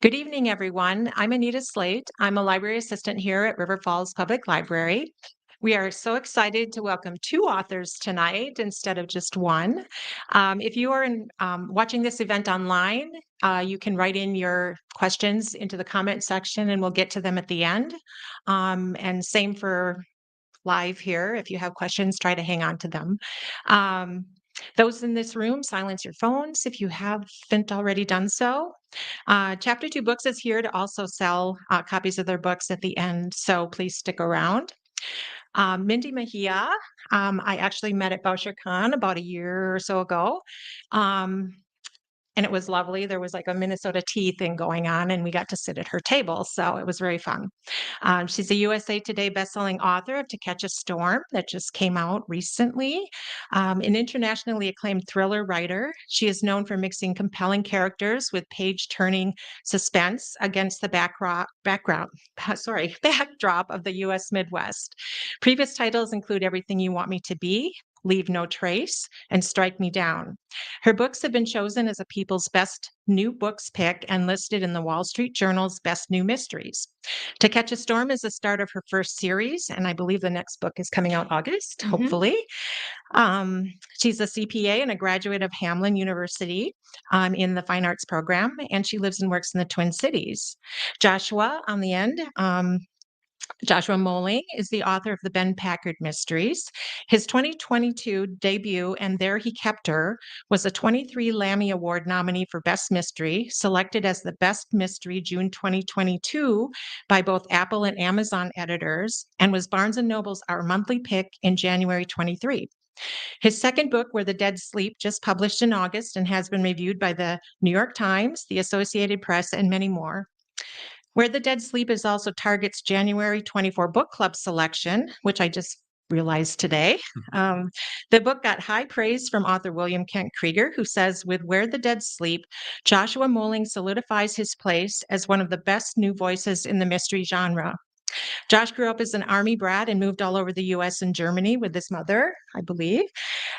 Good evening, everyone. I'm Anita Slate. I'm a library assistant here at River Falls Public Library. We are so excited to welcome two authors tonight instead of just one. If you are watching this event online, you can write in your questions into the comment section and we'll get to them at the end. And same for live here. If you have questions, try to hang on to them. Um, those in this room, silence your phones if you haven't already done so. Chapter 2 Books is here to also sell copies of their books at the end, so please stick around. Mindy Mejia, I actually met at BoucherCon about a year or so ago. Um, and it was lovely. There was like a Minnesota tea thing going on, and we got to sit at her table. So it was very fun. She's a USA Today bestselling author of To Catch a Storm that just came out recently. An internationally acclaimed thriller writer, she is known for mixing compelling characters with page-turning suspense against the backdrop of the U.S. Midwest. Previous titles include Everything You Want Me to Be, Leave No Trace, and Strike Me Down. Her books have been chosen as a People's Best New Books pick and listed in the Wall Street Journal's Best New Mysteries. To Catch a Storm is the start of her first series, and I believe the next book is coming out August, hopefully. She's a CPA and a graduate of Hamline University in the Fine Arts program, and she lives and works in the Twin Cities. Joshua, on the end, Joshua Moehling is the author of the Ben Packard Mysteries. His 2022 debut, And There He Kept Her, was a 23 Lammy Award nominee for Best Mystery, selected as the Best Mystery June 2022 by both Apple and Amazon editors, and was Barnes & Noble's Our Monthly Pick in January 23. His second book, Where the Dead Sleep, just published in August and has been reviewed by the New York Times, the Associated Press, and many more. Where the Dead Sleep is also Target's January 24 book club selection, which I just realized today. The book got high praise from author William Kent Krieger, who says, with Where the Dead Sleep, Joshua Moehling solidifies his place as one of the best new voices in the mystery genre. Josh grew up as an Army brat and moved all over the US and Germany with his mother, I believe.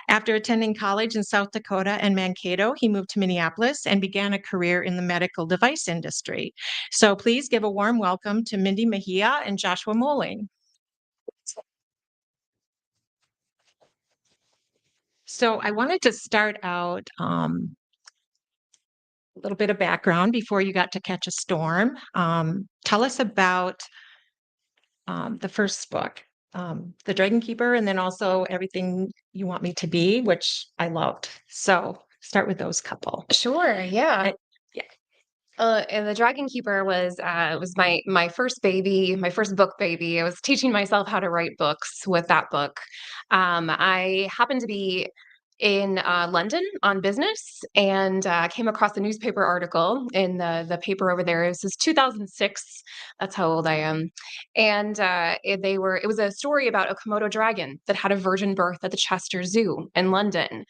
After attending college in South Dakota and Mankato, he moved to Minneapolis and began a career in the medical device industry. So please give a warm welcome to Mindy Mejia and Joshua Moehling. So I wanted to start out a little bit of background before you got to Catch a Storm. Tell us about the first book, The Dragon Keeper, and then also Everything You Want Me to Be, which I loved. So start with those couple. Sure, yeah. Yeah. And The Dragon Keeper was my first baby, my first book baby. I was teaching myself how to write books with that book. I happened to be in London on business and came across a newspaper article in the paper over there. This is 2006. That's how old I am. And it was a story about a Komodo dragon that had a virgin birth at the Chester Zoo in London.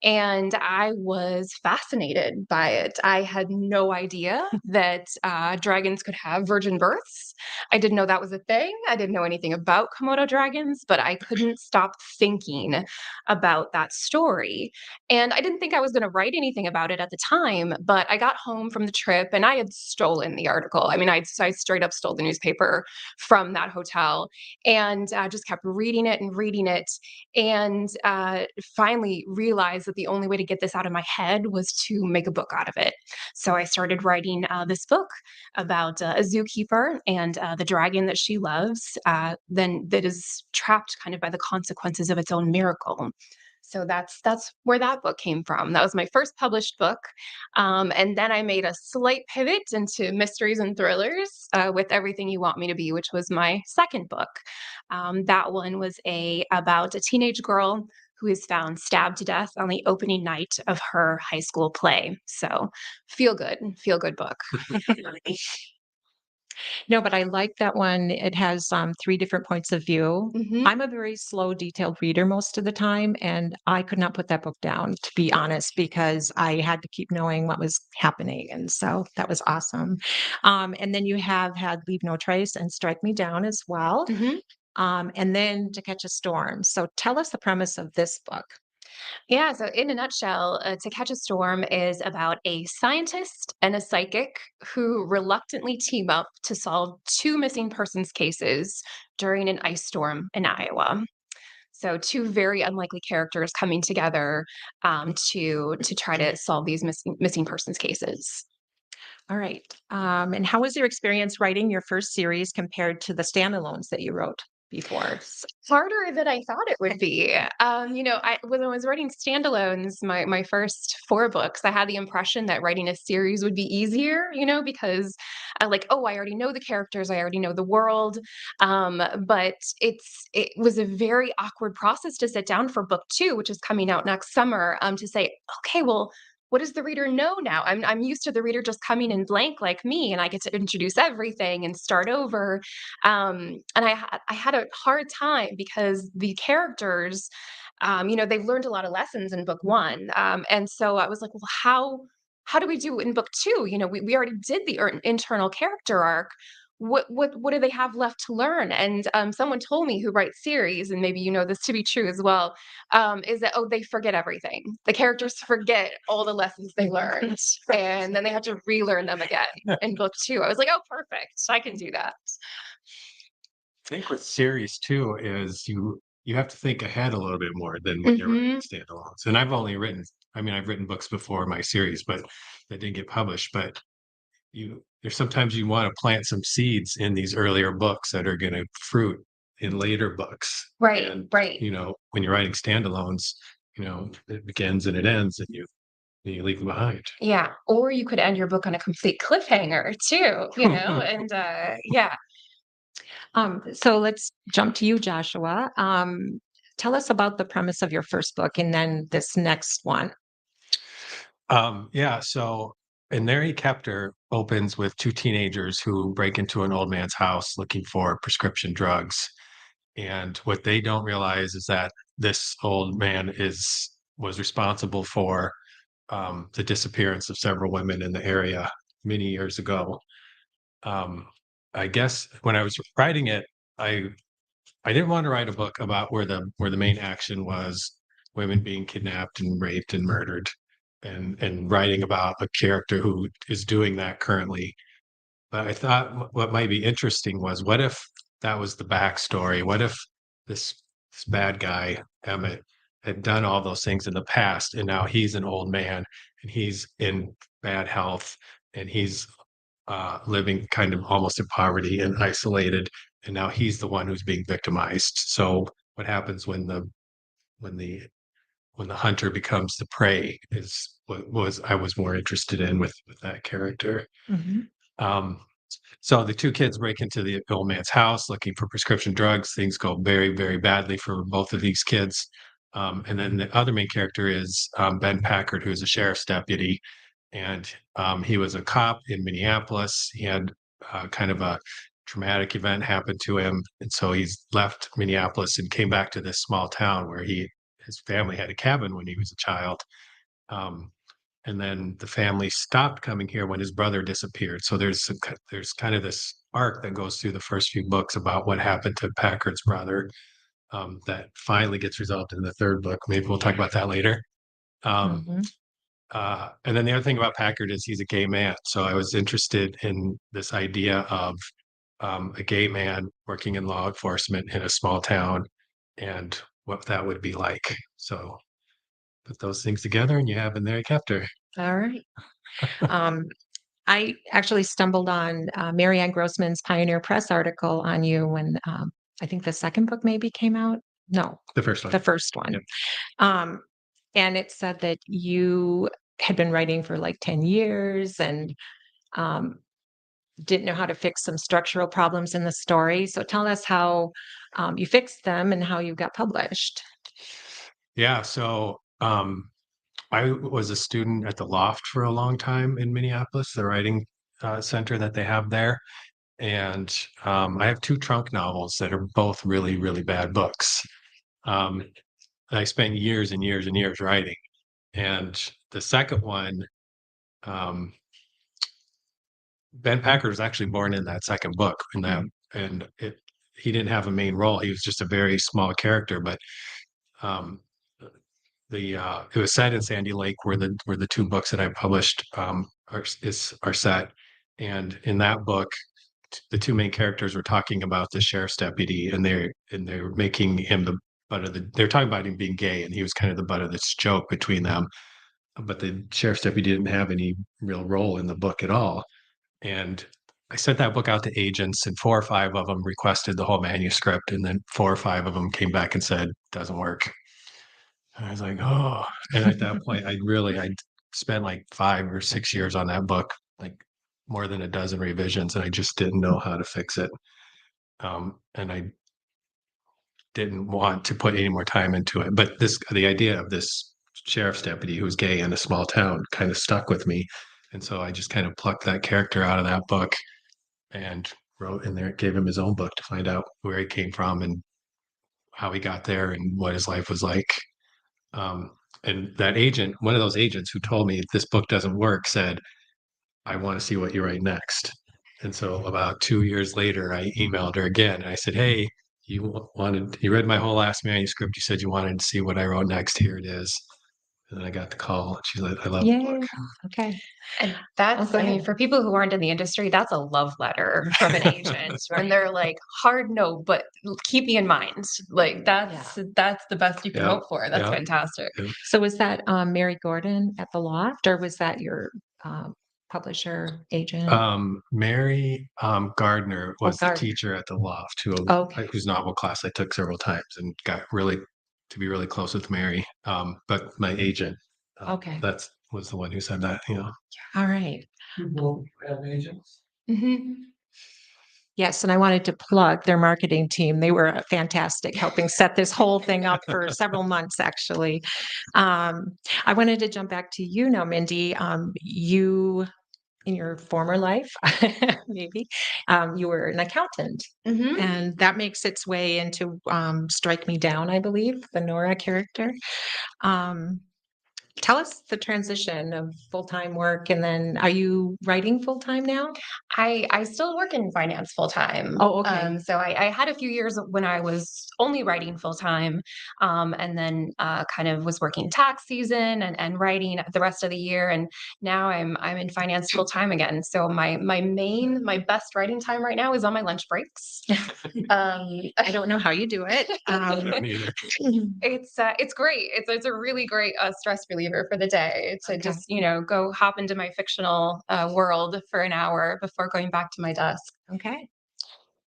And I was fascinated by it. I had no idea that dragons could have virgin births. I didn't know that was a thing. I didn't know anything about Komodo dragons, but I couldn't stop thinking about that story. And I didn't think I was going to write anything about it at the time, but I got home from the trip and I had stolen the article. I mean, I straight up stole the newspaper from that hotel and just kept reading it and reading it. And finally realized that the only way to get this out of my head was to make a book out of it. So I started writing this book about a zookeeper and the dragon that she loves, then that is trapped kind of by the consequences of its own miracle. So that's where that book came from. That was my first published book, and then I made a slight pivot into mysteries and thrillers with Everything You Want Me to Be, which was my second book. That one was about a teenage girl who is found stabbed to death on the opening night of her high school play. So feel good book. No, but I like that one. It has 3 different points of view. Mhm. I'm a very slow, detailed reader most of the time, and I could not put that book down, to be honest, because I had to keep knowing what was happening, and so that was awesome. And then you have had Leave No Trace and Strike Me Down as well, Mhm. and then To Catch a Storm. So tell us the premise of this book. Yeah, so in a nutshell, To Catch a Storm is about a scientist and a psychic who reluctantly team up to solve two missing persons cases during an ice storm in Iowa. So two very unlikely characters coming together to try to solve these missing persons cases. All right. And how was your experience writing your first series compared to the standalones that you wrote before? Harder than I thought it would be. When I was writing standalones, my first 4 books, I had the impression that writing a series would be easier, because I like, oh, I already know the characters, I already know the world. But it was a very awkward process to sit down for book 2, which is coming out next summer, to say, okay, well, what does the reader know now? I'm used to the reader just coming in blank like me, and I get to introduce everything and start over. And I had a hard time because the characters, they've learned a lot of lessons in book 1, and so I was like, well, how do we do in book 2? We already did the internal character arc. What do they have left to learn? And someone told me, who writes series, and maybe you know this to be true as well, is that, oh, they forget everything. The characters forget all the lessons they learned, and then they have to relearn them again in book 2. I was like, oh, perfect, I can do that. Think with series too is you have to think ahead a little bit more than when you're writing Hmm. standalones. And I've written books before my series, but that didn't get published. But there's sometimes you want to plant some seeds in these earlier books that are going to fruit in later books. Right, And right. when you're writing standalones, it begins and it ends, and you leave them behind. Yeah, or you could end your book on a complete cliffhanger too, and, yeah. So let's jump to you, Joshua. Tell us about the premise of your first book and then this next one. Yeah, so And There He Kept Her opens with two teenagers who break into an old man's house looking for prescription drugs. And what they don't realize is that this old man was responsible for the disappearance of several women in the area many years ago. Um, I guess when I was writing it, I I didn't want to write a book about where the main action was women being kidnapped and raped and murdered, and writing about a character who is doing that currently. But I thought what might be interesting was, what if that was the backstory? What if this bad guy Emmett had done all those things in the past, and now he's an old man and he's in bad health, and he's living kind of almost in poverty and isolated, and now he's the one who's being victimized. So what happens when the when the hunter becomes the prey is what was I was more interested in with that character. Mhm. Um, so the two kids break into the old man's house looking for prescription drugs. Things go very, very badly for both of these kids. And then the other main character is Ben Packard, who's a sheriff's deputy, and he was a cop in Minneapolis. He had kind of a traumatic event happen to him, and so he's left Minneapolis and came back to this small town where his family had a cabin when he was a child. Um, and then the family stopped coming here when his brother disappeared. So there's kind of this arc that goes through the first few books about what happened to Packard's brother, that finally gets resolved in the third book. Maybe we'll talk about that later. Um, Mhm. and then the other thing about Packard is he's a gay man. So I was interested in this idea of a gay man working in law enforcement in a small town and what that would be like. So put those things together and you have In There You Kept Her. All right. Um, I actually stumbled on Marianne Grossman's Pioneer Press article on you when I think the second book maybe came out. No, The first one. the first one. Yep. Um, and it said that you had been writing for like 10 years and um, didn't know how to fix some structural problems in the story. So tell us how you fixed them and how you got published. Yeah. So I was a student at the Loft for a long time in Minneapolis, the writing center that they have there. And I have two trunk novels that are both really, really bad books. Um, and I spent years and years and years writing. And the second one, um, Ben Packard was actually born in that second book, and he didn't have a main role. He was just a very small character, but um, it was set in Sandy Lake, where the two books that I published are set. And in that book, the two main characters were talking about the sheriff's deputy, and they're making him the butt of they're talking about him being gay, and he was kind of the butt of this joke between them. But the sheriff's deputy didn't have any real role in the book at all. And I sent that book out to agents, and 4 or 5 of them requested the whole manuscript, and then 4 or 5 of them came back and said, "Doesn't work." And I was like, "Oh." And at that point, I spent like 5 or 6 years on that book, like more than a dozen revisions, and I just didn't know how to fix it. And I didn't want to put any more time into it. But the idea of this sheriff's deputy who's gay in a small town kind of stuck with me. And so I just kind of plucked that character out of that book and wrote in there, gave him his own book to find out where he came from and how he got there and what his life was like. And that agent, one of those agents who told me this book doesn't work, said, "I want to see what you write next." And so about 2 years later, I emailed her again and I said, "Hey, you read my whole last manuscript. You said you wanted to see what I wrote next. Here it is." And then I got the call. She said, "I love the Yay. book." Okay. And that's, go I mean, ahead. for people who aren't in the industry, that's a love letter from an agent when they're like, hard no, but keep me in mind. Like that's the best you can Yeah. hope for. That's Yeah. fantastic. Yeah. So was that Mary Gordon at the Loft, or was that your publisher agent? Mary Gardner Oh, was the Gardner. teacher at the Loft, Okay. whose novel class I took several times and got really to be really close with Mary. But my agent, Okay. that was the one who said that. All right. People have agents. Mhm. Yes, and I wanted to plug their marketing team. They were fantastic, helping set this whole thing up for several months, actually. I wanted to jump back to you now, Mindy. You, in your former life, maybe, you were an accountant, Mhm. and that makes its way into Strike Me Down, I believe, the Nora character. Um, Tell us the transition of full-time work, and then are you writing full-time now? I still work in finance full time. Oh, okay. So I had a few years when I was only writing full time, and then kind of was working tax season and writing the rest of the year. And now I'm in finance full time again. So my best writing time right now is on my lunch breaks. I don't know how you do it. I don't either. It's great. It's a really great stress reliever for the day to Okay. just go hop into my fictional world for an hour before going back to my desk. Okay.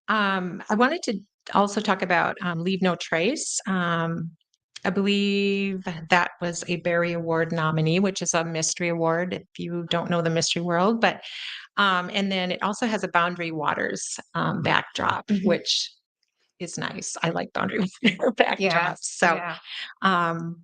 I wanted to also talk about Leave No Trace. I believe that was a Barry Award nominee, which is a mystery award if you don't know the mystery world. But and then it also has a Boundary Waters backdrop, Mhm. which is nice. I like Boundary Water backdrops. Yes, So yeah. um,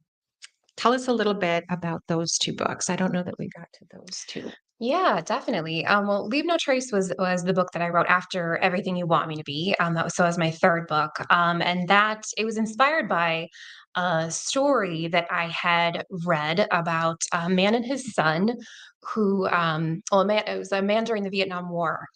tell us a little bit about those two books. I don't know that we got to those two. Yeah, definitely. Well, Leave No Trace was the book that I wrote after Everything You Want Me to Be. That was my third book, and that it was inspired by a story that I had read about a man and his son who, well, it was a man during the Vietnam War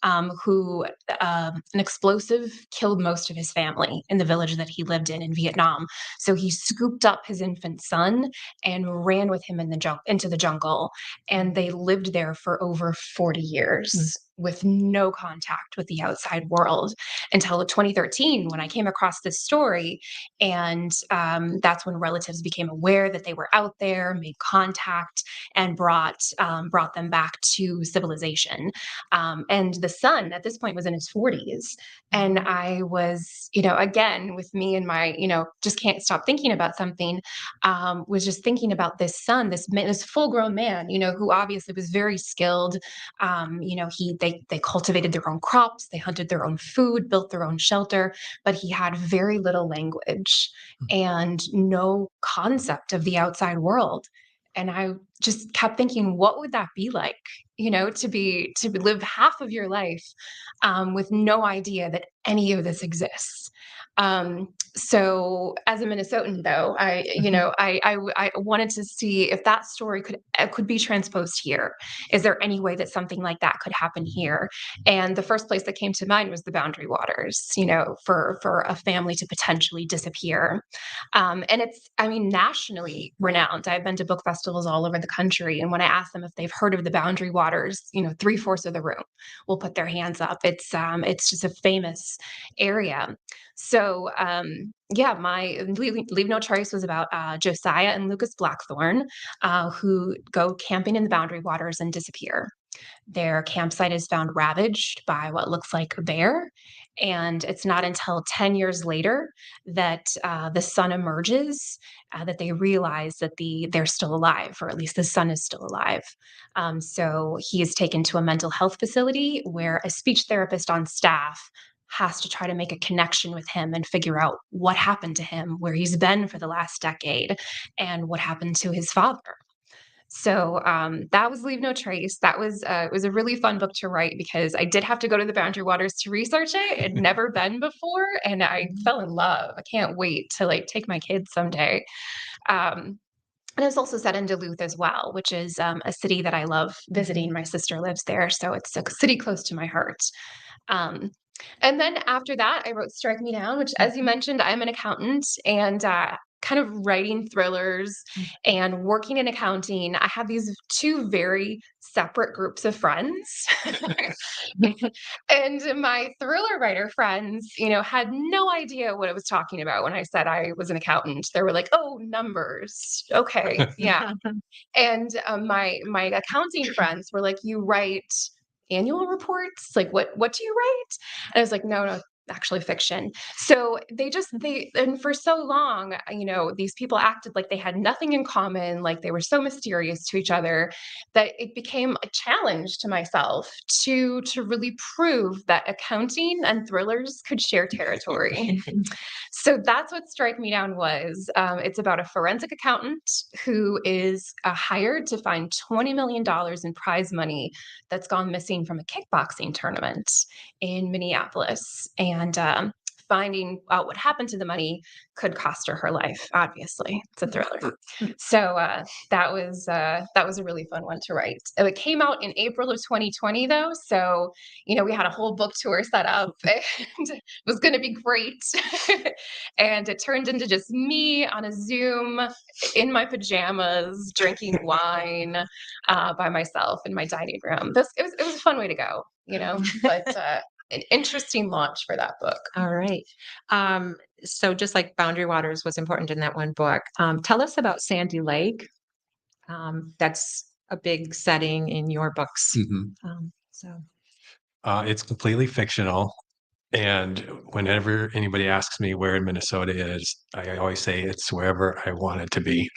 who an explosive killed most of his family in the village that he lived in Vietnam. So he scooped up his infant son and ran with him into the jungle, and they lived there for over 40 years with no contact with the outside world until 2013 when I came across this story. And that's when relatives became aware that they were out there, made contact, and brought them back to civilization. And the son at this point was in his 40s. And I was, again, with me and my, just can't stop thinking about something, was just thinking about this son, this man, this full grown man, who obviously was very skilled. They cultivated their own crops, they hunted their own food, built their own shelter, but he had very little language and no concept of the outside world. And I just kept thinking, what would that be like? To live half of your life with no idea that any of this exists. So as a Minnesotan, though, I wanted to see if that story could be transposed here. Is there any way that something like that could happen here? And the first place that came to mind was the Boundary Waters, for a family to potentially disappear. And it's, I mean, nationally renowned. I've been to book festivals all over the country, and when I ask them if they've heard of the Boundary Waters, 3/4 of the room will put their hands up. It's just a famous area. So, yeah, my Leave No Trace was about Josiah and Lucas Blackthorne, who go camping in the Boundary Waters and disappear. Their campsite is found ravaged by what looks like a bear. And it's not until 10 years later that the son emerges, that they realize that they're still alive, or at least the son is still alive. So he is taken to a mental health facility where a speech therapist on staff has to try to make a connection with him and figure out what happened to him, where he's been for the last decade, and what happened to his father. So that was Leave No Trace. That was it was a really fun book to write because I did have to go to the Boundary Waters to research it. I'd never been before, and I fell in love. I can't wait to take my kids someday. Um, and it was also set in Duluth as well, which is a city that I love visiting. My sister lives there, so it's a city close to my heart. Um, and then after that, I wrote Strike Me Down, which, as you mentioned, I'm an accountant and kind of writing thrillers and working in accounting. I have these two very separate groups of friends. And my thriller writer friends, had no idea what I was talking about when I said I was an accountant. They were like, "Oh, numbers. Okay, yeah." And my accounting friends were like, "You write annual reports? Like what do you write?" And I was like, "No, no, actually fiction." So they and for so long, these people acted like they had nothing in common, like they were so mysterious to each other that it became a challenge to myself to really prove that accounting and thrillers could share territory. So that's what Strike Me Down was. It's about a forensic accountant who is hired to find $20 million in prize money that's gone missing from a kickboxing tournament in Minneapolis. And finding out what happened to the money could cost her life. Obviously, it's a thriller. So that was a really fun one to write. It came out in April of 2020, though. So we had a whole book tour set up, and it was going to be great. And it turned into just me on a Zoom in my pajamas, drinking wine by myself in my dining room. It was a fun way to go, but an interesting launch for that book. All right. So just like Boundary Waters was important in that one book, tell us about Sandy Lake. That's a big setting in your books. So It's completely fictional. And whenever anybody asks me where in Minnesota it is, I always say it's wherever I want it to be.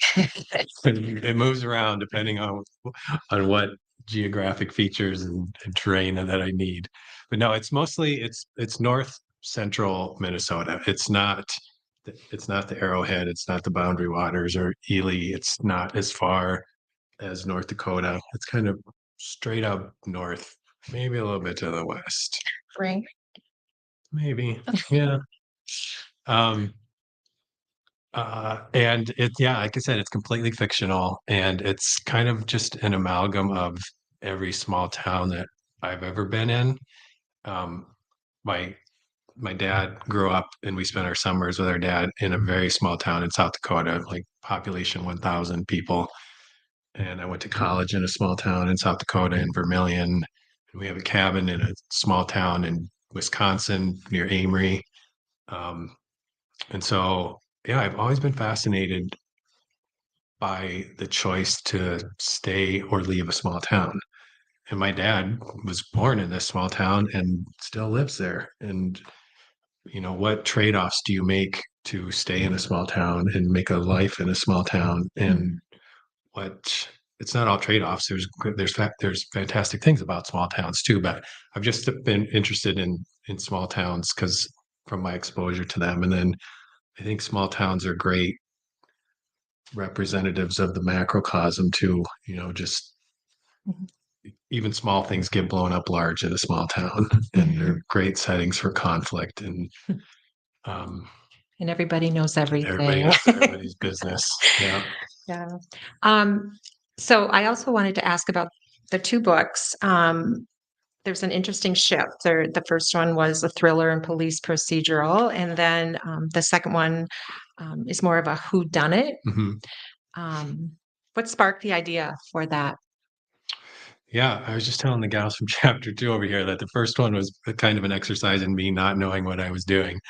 It moves around depending on what geographic features and terrain that I need. But no, it's mostly it's north central Minnesota. It's not the Arrowhead, it's not the Boundary Waters or Ely. It's not as far as North Dakota. It's kind of straight up north, maybe a little bit to the west. Right. Maybe. Yeah. Um, and yeah, like I said, it's completely fictional and it's kind of just an amalgam of every small town that I've ever been in. Um, my my dad grew up and we spent our summers with our dad in a very small town in South Dakota, like population 1,000 people. And I went to college in a small town in South Dakota in Vermilion. And we have a cabin in a small town in Wisconsin near Amory. Um, and so, yeah, I've always been fascinated by the choice to stay or leave a small town. And my dad was born in this small town and still lives there. And, what trade-offs do you make to stay in a small town and make a life in a small town? And what it's not all trade-offs. There's fantastic things about small towns too, but I've just been interested in small towns because from my exposure to them. And then I think small towns are great representatives of the macrocosm too. Just even small things get blown up large in a small town, and they're great settings for conflict. And And everybody knows Everybody everything. knows everybody's business. Yeah. Yeah. Um, so I also wanted to ask about the two books. There's an interesting shift. The first one was a thriller and police procedural, and then the second one is more of a whodunit. Mhm. Um, what sparked the idea for that? Yeah, I was just telling the gals from chapter 2 over here that the first one was a kind of an exercise in me not knowing what I was doing.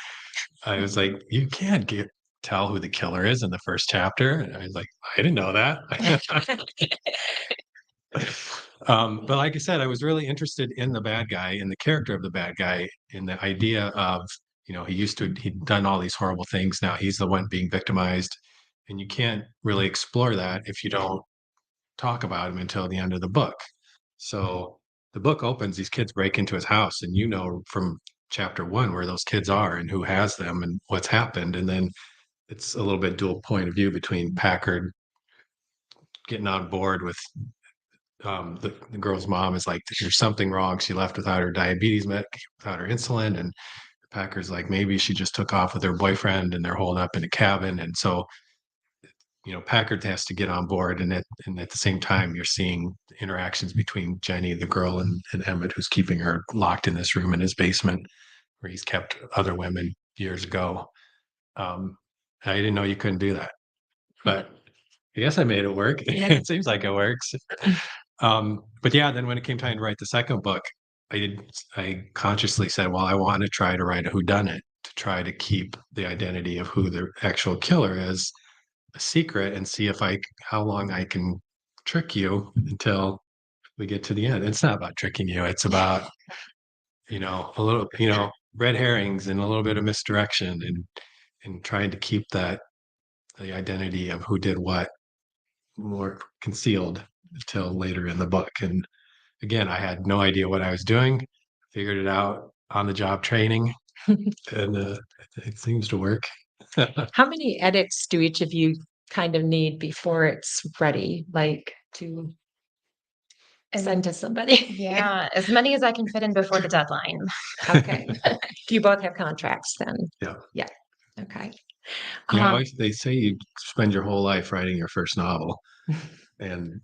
I was like, "You can't get tell who the killer is in the first chapter." And I was like, "I didn't know that." But like I said, I was really interested in the bad guy, in the character of the bad guy, in the idea of, he'd done all these horrible things. Now he's the one being victimized. And you can't really explore that if you don't talk about him until the end of the book. So the book opens, these kids break into his house, and from chapter 1 where those kids are and who has them and what's happened. And then it's a little bit dual point of view between Packard getting on board with the girl's mom is like, there's something wrong. She left without her diabetes med, without her insulin. And Packer's like, maybe she just took off with her boyfriend and they're holed up in a cabin. And so, Packard has to get on board. And at the same time, you're seeing interactions between Jenny, the girl, and Emmett, who's keeping her locked in this room in his basement where he's kept other women years ago. I didn't know you couldn't do that, but I guess I made it work. It seems like it works. But yeah, then when it came time to write the second book, I consciously said, well, I want to try to write a whodunit to try to keep the identity of who the actual killer is a secret and see how long I can trick you until we get to the end. It's not about tricking you. It's about, a little, red herrings and a little bit of misdirection and trying to keep the identity of who did what more concealed until later in the book. And again, I had no idea what I was doing, figured it out on the job training, and it seems to work. How many edits do each of you kind of need before it's ready, like to send to somebody? Yeah, as many as I can fit in before the deadline. Okay. Do you both have contracts then? Yeah. Yeah. Okay. They say you spend your whole life writing your first novel. And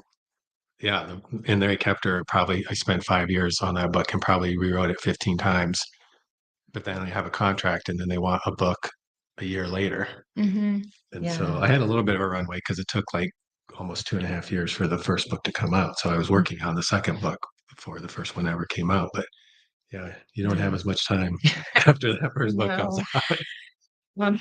yeah, and they kept her probably, I spent 5 years on that book and probably rewrote it 15 times. But then I have a contract and then they want a book a year later. Mm-hmm. And so I had a little bit of a runway because it took like almost 2.5 years for the first book to come out. So I was working on the second book before the first one ever came out. But yeah, you don't have as much time after that first book comes No. out. Well,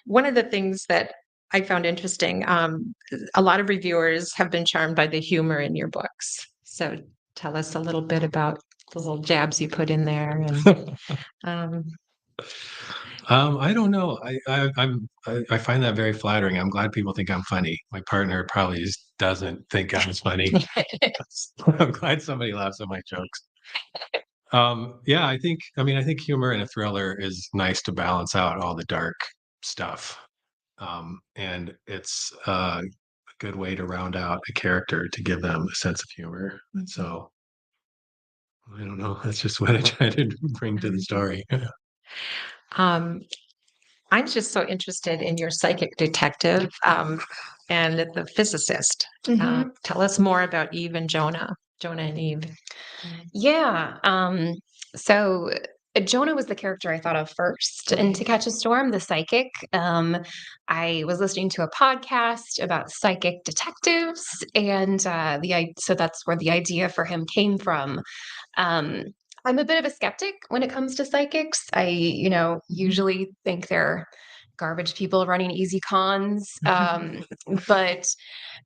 one of the things that I found interesting, a lot of reviewers have been charmed by the humor in your books. So tell us a little bit about the little jabs you put in there. And um, I don't know. I find that very flattering. I'm glad people think I'm funny. My partner probably just doesn't think I'm funny. I'm glad somebody laughs at my jokes. Yeah, I think humor in a thriller is nice to balance out all the dark stuff. And it's a good way to round out a character to give them a sense of humor. And so I don't know. That's just what I try to bring to the story. um, I'm just so interested in your psychic detective and the physicist. Mhm. Tell us more about Eve and Jonah, Jonah and Eve. Yeah. So Jonah was the character I thought of first. And To Catch a Storm, the psychic, I was listening to a podcast about psychic detectives, and so that's where the idea for him came from. Um, I'm a bit of a skeptic when it comes to psychics. I, usually think they're garbage people running easy cons. But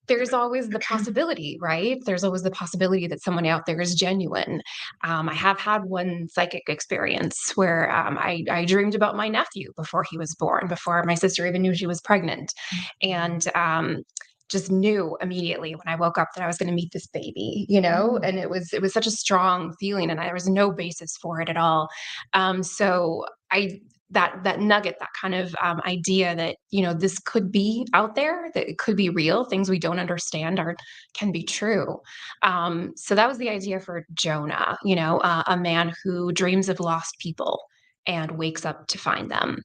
there's always the possibility, right? There's always the possibility that someone out there is genuine. I have had one psychic experience where I dreamed about my nephew before he was born, before my sister even knew she was pregnant, and just knew immediately when I woke up that I was going to meet this baby, and it was such a strong feeling, and there was no basis for it at all. So I that nugget, that kind of idea that this could be out there, that it could be real, things we don't understand can be true. So that was the idea for Jonah, a man who dreams of lost people and wakes up to find them.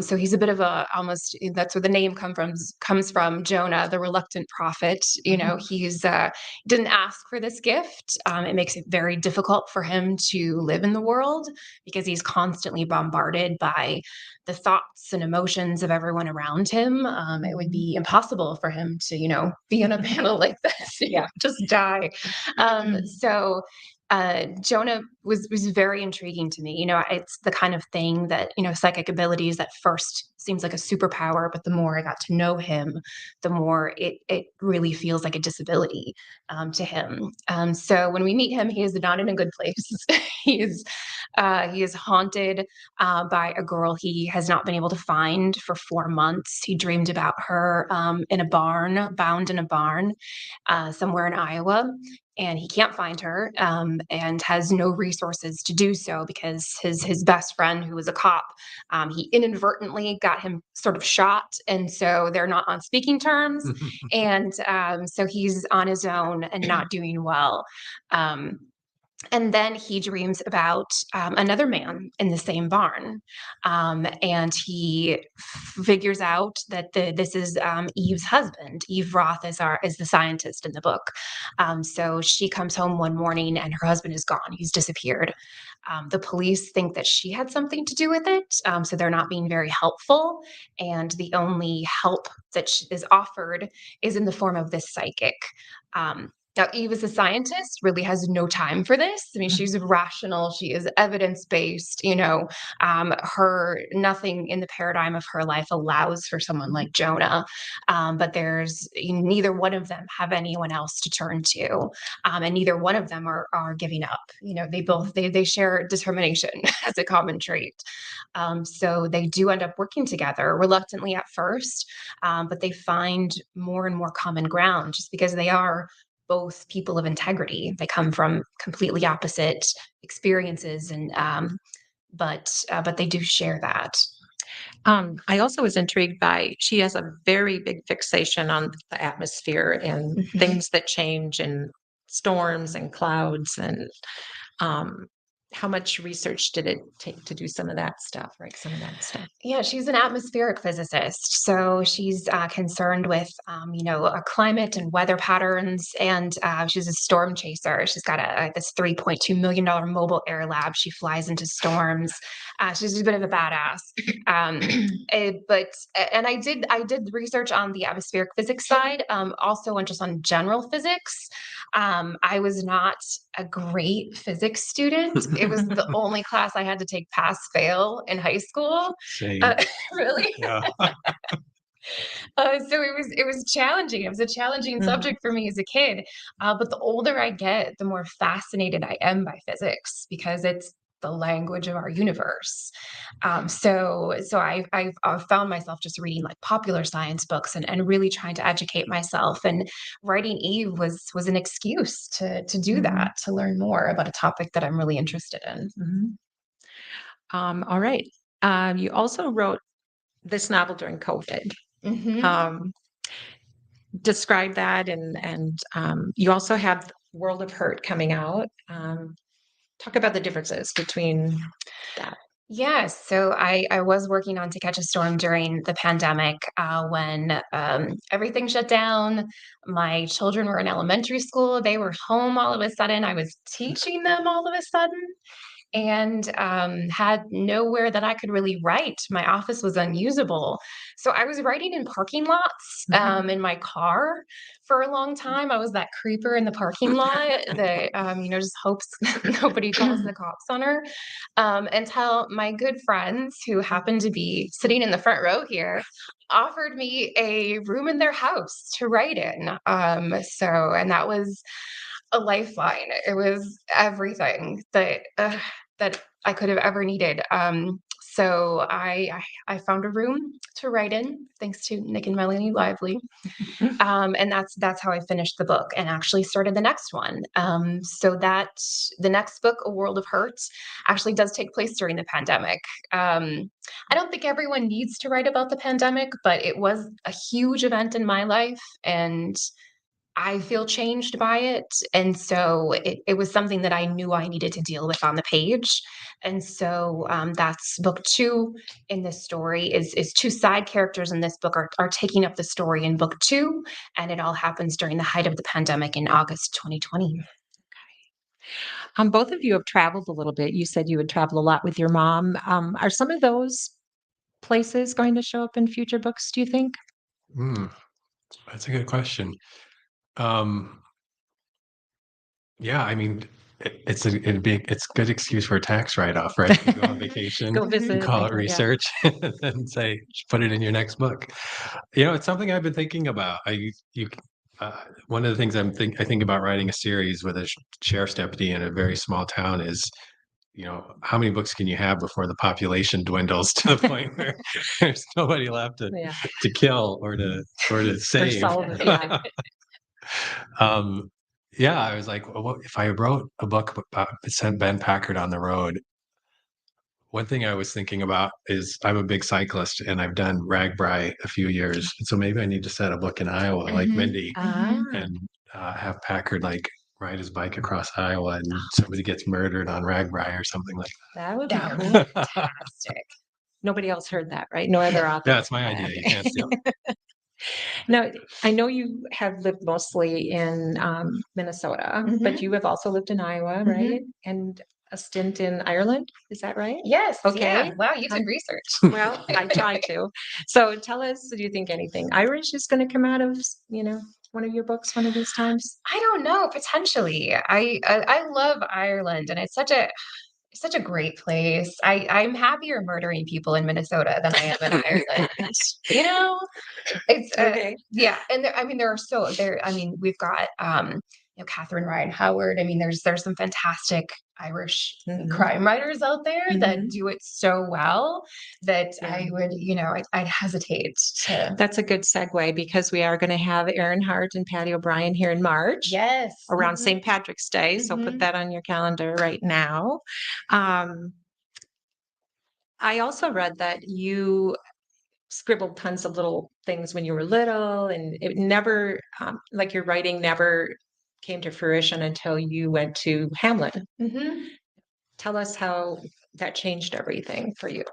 So he's a bit of a almost that's where the name comes from Jonah, the reluctant prophet. He's didn't ask for this gift. It makes it very difficult for him to live in the world because he's constantly bombarded by the thoughts and emotions of everyone around him. It would be impossible for him to, be on a panel like this. Yeah, just die. So Jonah was very intriguing to me. It's the kind of thing that, psychic abilities at first seems like a superpower, but the more I got to know him, the more it really feels like a disability to him. So when we meet him, he is not in a good place. he is haunted by a girl he has not been able to find for 4 months. He dreamed about her in a barn, bound in a barn somewhere in Iowa. And he can't find her and has no resources to do so because his best friend, who was a cop, he inadvertently got him sort of shot. And so they're not on speaking terms. And so he's on his own and not doing well. And then he dreams about another man in the same barn. And he figures out that this is Eve's husband. Eve Roth is the scientist in the book. So she comes home one morning and her husband is gone. He's disappeared. The police think that she had something to do with it. So they're not being very helpful. And the only help that is offered is in the form of this psychic. Now, Eve as a scientist really has no time for this. I mean, she's rational. She is evidence-based, her nothing in the paradigm of her life allows for someone like Jonah. But there's neither one of them have anyone else to turn to. And neither one of them are giving up. They share determination as a common trait. So they do end up working together reluctantly at first, but they find more and more common ground just because they are both people of integrity. They come from completely opposite experiences, and but they do share that. I also was intrigued by she has a very big fixation on the atmosphere and things that change and storms and clouds and how much research did it take to do some of that stuff, right? Some of that stuff. Yeah, she's an atmospheric physicist. So she's concerned with, climate and weather patterns. And she's a storm chaser. She's got this $3.2 million mobile air lab. She flies into storms. She's a bit of a badass. And I did research on the atmospheric physics side, also just on general physics. I was not a great physics student. It was the only class I had to take pass fail in high school. Really? Yeah. So it was challenging. It was a challenging subject for me as a kid. But the older I get, the more fascinated I am by physics because it's the language of our universe. So I've found myself just reading like popular science books and really trying to educate myself. And writing Eve was an excuse to do that, to learn more about a topic that I'm really interested in. All right. You also wrote this novel during COVID. Describe that, and you also have World of Hurt coming out. Talk about the differences between that. Yes. So I was working on To Catch a Storm during the pandemic when everything shut down. My children were in elementary school. They were home all of a sudden. I was teaching them all of a sudden and had nowhere that I could really write. My office was unusable. So I was writing in parking lots in my car for a long time. I was that creeper in the parking lot that, just hopes nobody calls the cops on her until my good friends who happened to be sitting in the front row here offered me a room in their house to write in. And that was a lifeline. It was everything that I could have ever needed. So I found a room to write in, thanks to Nick and Melanie Lively, and that's how I finished the book and actually started the next one. So that the next book, A World of Hurt, actually does take place during the pandemic. I don't think everyone needs to write about the pandemic, but it was a huge event in my life, and I feel changed by it. And so it was something that I knew I needed to deal with on the page. And so that's book two in this story is two side characters in this book are taking up the story in book two. And it all happens during the height of the pandemic in August 2020. Both of you have traveled a little bit. You said you would travel a lot with your mom. Are some of those places going to show up in future books, do you think? Hmm, that's a good question. Um, yeah, I mean, it's a good excuse for a tax write-off, right? You go on vacation, Go you visit, call they it can, yeah. research, and then say, put it in your next book. It's something I've been thinking about. One of the things I think about writing a series with a sheriff's deputy in a very small town is, how many books can you have before the population dwindles to the point where there's nobody left Yeah. to kill or to Or save. Sullivan, yeah. um, yeah, I was like, well, what if I wrote a book about sent Ben Packard on the road? One thing I was thinking about is I'm a big cyclist and I've done RAGBRAI a few years. And so maybe I need to set a book in Iowa like Mhm, Mindy mhm. and have Packard like ride his bike across Iowa and somebody gets murdered on RAGBRAI or something like That would be That would be cool. that. fantastic. Nobody else heard that, right? No other author. Yeah, it's my idea. You can't steal it. Now, I know you have lived mostly in Minnesota, but Mhm, you have also lived in Iowa, right? mhm. And a stint in Ireland, is that right? Yes, yeah. Okay. Wow, you Um, did research. well, I try to. So tell us, do you think anything Irish is going to come out of, one of your books one of these times? I don't know, potentially. I love Ireland, and it's such a great place. I'm happier murdering people in Minnesota than I am in Ireland. You know, it's Okay. yeah, and I mean there are so there. I mean we've got Catherine Ryan Howard. I mean there's some fantastic Irish Hmm. crime writers out there that Hmm. do it so well that Yeah. I would I'd hesitate to. That's a good segue because we are going to have Erin Hart and Patty O'Brien here in March Yes. around Hmm. St. Patrick's Day. So put Hmm. that on your calendar right now. Um, I also read that you scribbled tons of little things when you were little, and it never, like your writing never came to fruition until you went to Hamlet. Hmm. Tell us how that changed everything for you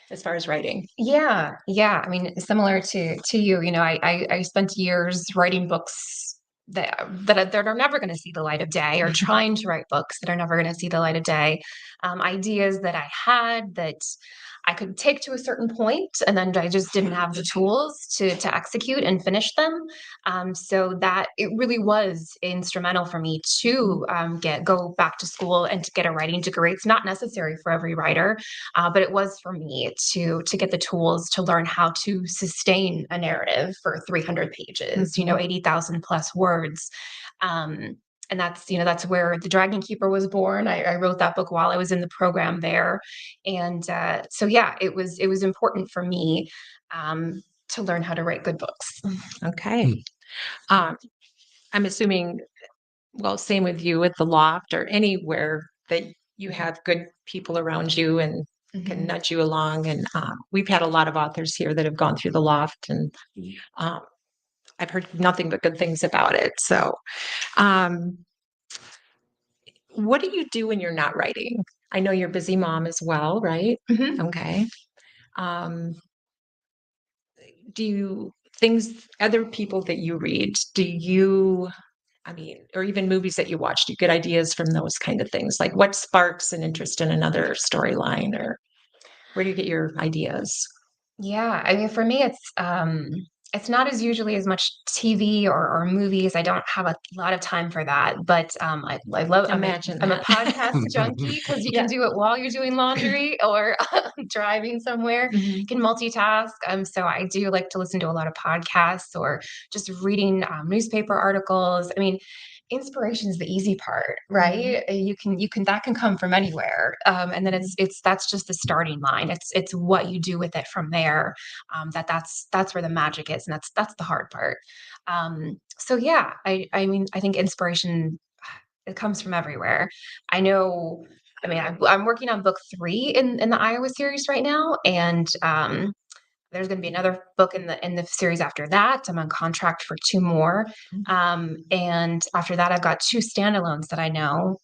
as far as writing. Yeah, yeah. I mean, similar to you, I spent years writing books that are never going to see the light of day, or trying to write books that are never going to see the light of day. Ideas that I had that I could take to a certain point, and then I just didn't have the tools to execute and finish them. So that it really was instrumental for me to go back to school and to get a writing degree. It's not necessary for every writer, but it was for me to get the tools to learn how to sustain a narrative for 300 pages, Mhm. 80,000 plus words. Um, and that's where The Dragon Keeper was born. I wrote that book while I was in the program there, and so yeah, it was important for me to learn how to write good books. Okay. Um, I'm assuming, well, same with you at the loft or anywhere that you have good people around you and can Mhm. nudge you along. And we've had a lot of authors here that have gone through the loft, and um, I've heard nothing but good things about it. So, um, what do you do when you're not writing? I know you're a busy mom as well, right? Mhm. Okay. Um, do you things other people that you read, do you I mean, or even movies that you watch, do you get ideas from those kind of things? Like what sparks an interest in another storyline, or where do you get your ideas? Yeah, I mean, for me, it's not as usually as much TV or movies. I don't have a lot of time for that, but I love. Imagine I'm a that. podcast junkie because you can Yeah. do it while you're doing laundry or driving somewhere. You Mhm. can multitask. So I do like to listen to a lot of podcasts or just reading newspaper articles. I mean, inspiration is the easy part, Mhm. right? You can that can come from anywhere, and then it's that's just the starting line. It's what you do with it from there. That's where the magic is, and that's the hard part. So yeah, I mean I think inspiration, it comes from everywhere. I know. I mean, I'm working on book three in the Iowa series right now, and there's going to be another book in the series after that. I'm on contract for 2 more. And after that, I've got 2 standalones that I know.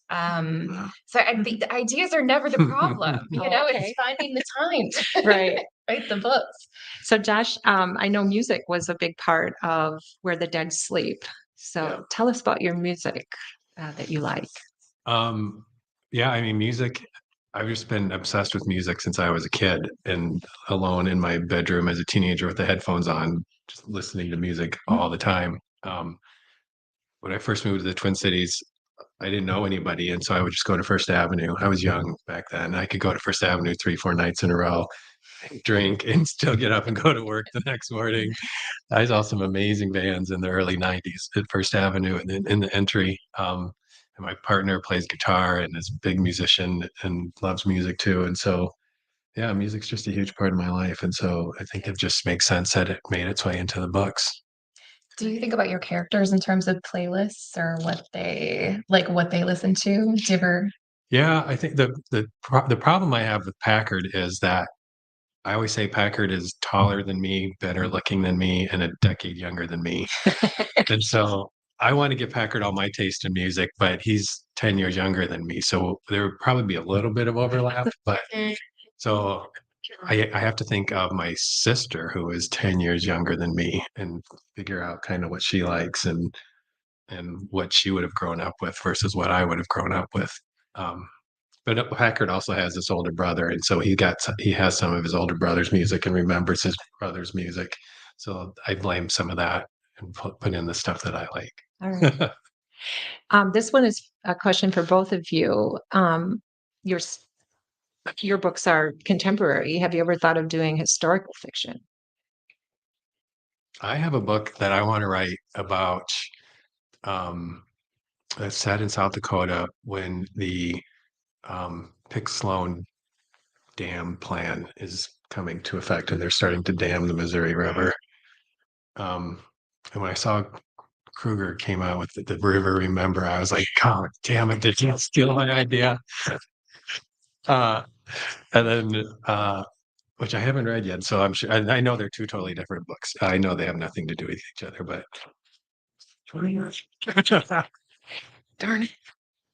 So the ideas are never the problem. It's finding the time to Right. write the books. So Josh, I know music was a big part of Where the Dead Sleep. So Yeah. tell us about your music that you like. Yeah, I mean, music, I've just been obsessed with music since I was a kid and alone in my bedroom as a teenager with the headphones on, just listening to music all the time. When I first moved to the Twin Cities, I didn't know anybody, and so I would just go to First Avenue. I was young back then. I could go to First Avenue 3, 4 nights in a row, drink, and still get up and go to work the next morning. I saw some amazing bands in the early '90s at First Avenue and in the entry. And my partner plays guitar and is a big musician and loves music too. And so, yeah, music's just a huge part of my life. And so I think it just makes sense that it made its way into the books. Do you think about your characters in terms of playlists or what they listen to? Do you ever? Yeah, I think the problem I have with Packard is that I always say Packard is taller than me, better looking than me, and a decade younger than me. And so I want to give Packard all my taste in music, but he's 10 years younger than me. So there would probably be a little bit of overlap. But so I have to think of my sister, who is 10 years younger than me, and figure out kind of what she likes and what she would have grown up with versus what I would have grown up with. Um, but Packard also has this older brother, and so he has some of his older brother's music and remembers his brother's music. So I blame some of that and put in the stuff that I like. All right. This one is a question for both of you. Your s- your books are contemporary. Have you ever thought of doing historical fiction? I have a book that I want to write about um, that's set in South Dakota when the Pick Sloan Dam plan is coming to effect, and they're starting to dam the Missouri River. Um, and when I saw Kruger came out with the River Remember, I was like, God damn it, did you steal my idea? Uh, and then, which I haven't read yet, so I'm sure I know they're two totally different books. I know they have nothing to do with each other, but darn it.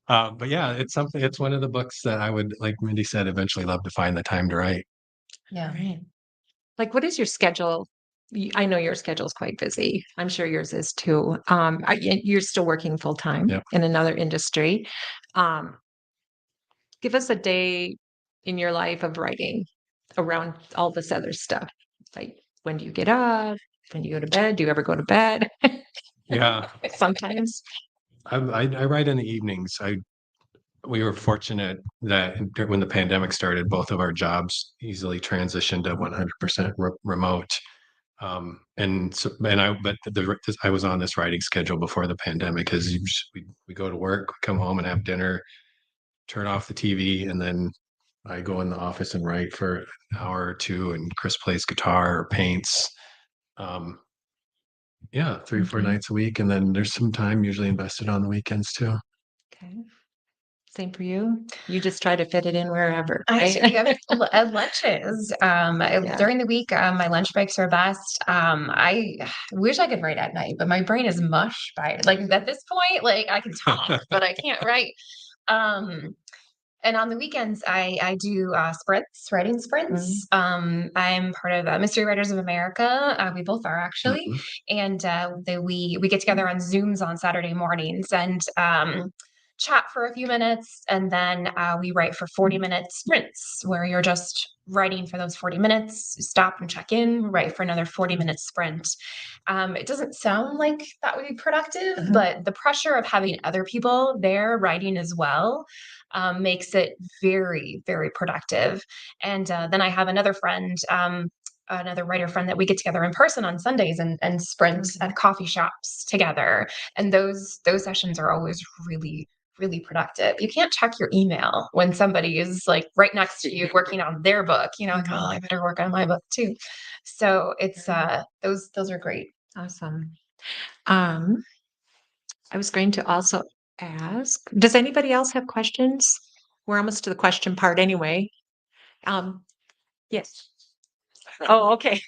But yeah, it's something. It's one of the books that I would, like Mindy said, eventually love to find the time to write. Yeah. Right. Like, what is your schedule? I know your schedule's quite busy. I'm sure yours is too. You're still working full time Yep. in another industry. Um, give us a day in your life of writing around all this other stuff. Like, when do you get up? When do you go to bed? Do you ever go to bed? Yeah, Sometimes. I write in the evenings. We were fortunate that when the pandemic started, both of our jobs easily transitioned to 100% remote. And so, I was on this writing schedule before the pandemic because we go to work, come home and have dinner, turn off the TV, and then I go in the office and write for an hour or two, and Chris plays guitar or paints. Um, yeah, 3 or 4 Okay. nights a week, and then there's some time usually invested on the weekends too. Okay. Same for you. You just try to fit it in wherever, I right? do have lunches. During the week, my lunch breaks are best. I wish I could write at night, but my brain is mush by like at this point. Like I can talk, but I can't write. Um, and on the weekends, I do writing sprints. I'm part of Mystery Writers of America. We both are actually, Mhm. and we get together on Zooms on Saturday mornings and chat for a few minutes, and then we write for 40-minute sprints where you're just writing for those 40 minutes, stop and check in, write for another 40-minute sprint. It doesn't sound like that would be productive, but the pressure of having other people there writing as well makes it very, very productive. And then I have another friend, another writer friend that we get together in person on Sundays and sprint at coffee shops together. And those sessions are always really, really productive. You can't check your email when somebody is like right next to you working on their book, like, oh, I better work on my book too. So it's those are great. Awesome. Um, I was going to also ask, does anybody else have questions? We're almost to the question part anyway. Yes. Oh, okay.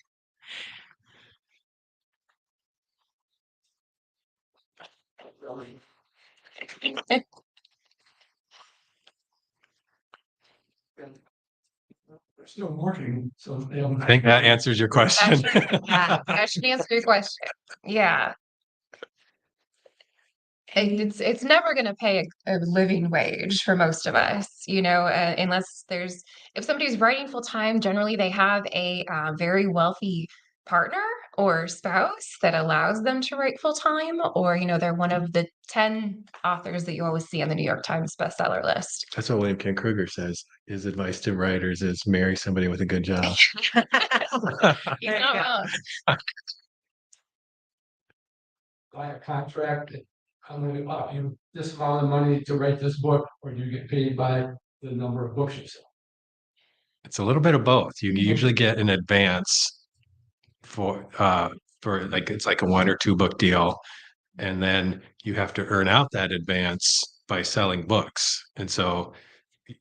There's no marketing, so they don't. I think that answers your question. That should answer your question. Yeah. It's never going to pay a living wage for most of us, unless if somebody's writing full time, generally they have a very wealthy partner or spouse that allows them to write full time, or, they're one of the 10 authors that you always see on the New York Times bestseller list. That's what William Ken Kruger says. His advice to writers is marry somebody with a good job. He's not wrong. Buy a contract, I'm going to offer you this amount of money to write this book, or do you get paid by the number of books you sell? It's a little bit of both. You usually get an advance for like, it's like a 1 or 2 book deal, and then you have to earn out that advance by selling books. And so